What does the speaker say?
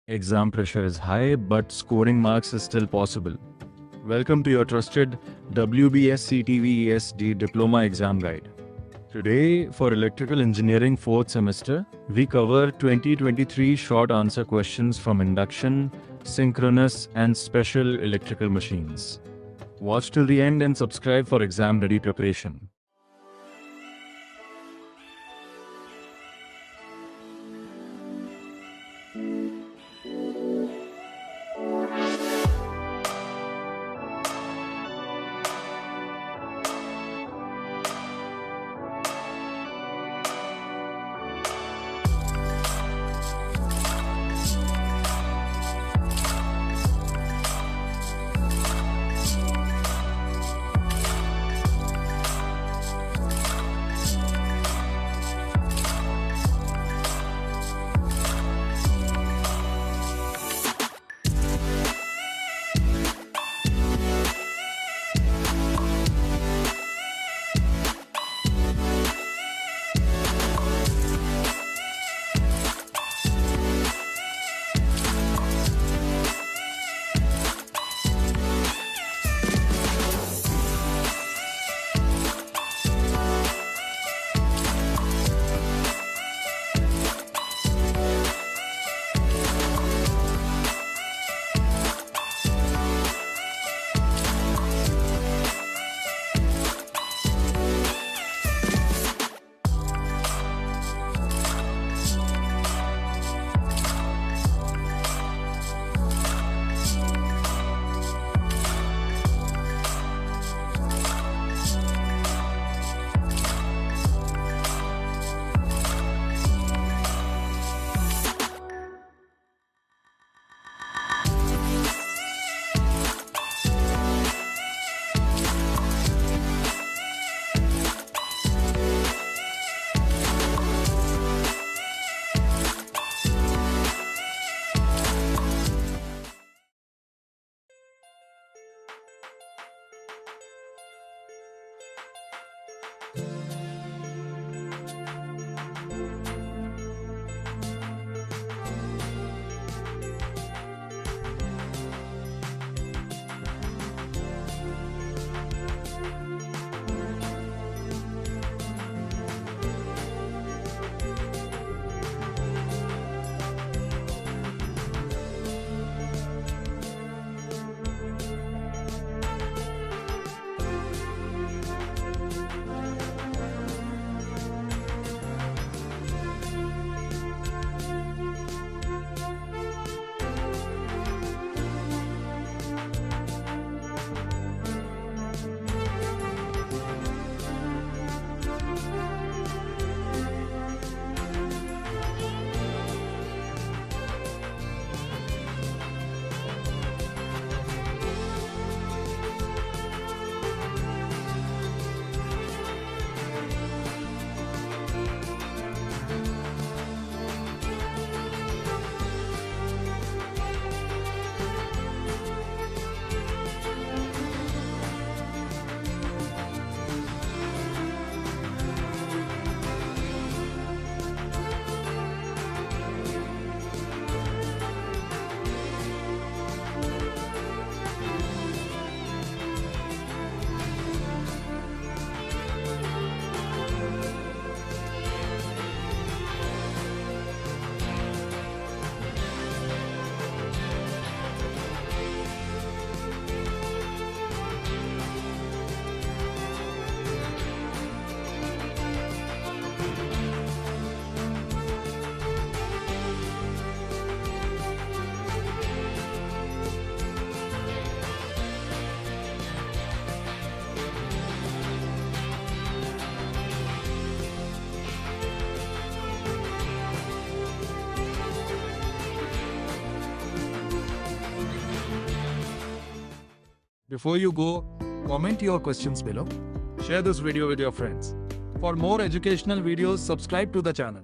Exam pressure is high, but scoring marks is still possible. Welcome to your trusted WBSCTVESD Diploma Exam Guide. Today, for Electrical Engineering 4th semester, we cover 2023 short answer questions from Induction, Synchronous and Special Electrical Machines. Watch till the end and subscribe for exam-ready preparation. Before you go, comment your questions below. Share this video with your friends. For more educational videos, subscribe to the channel.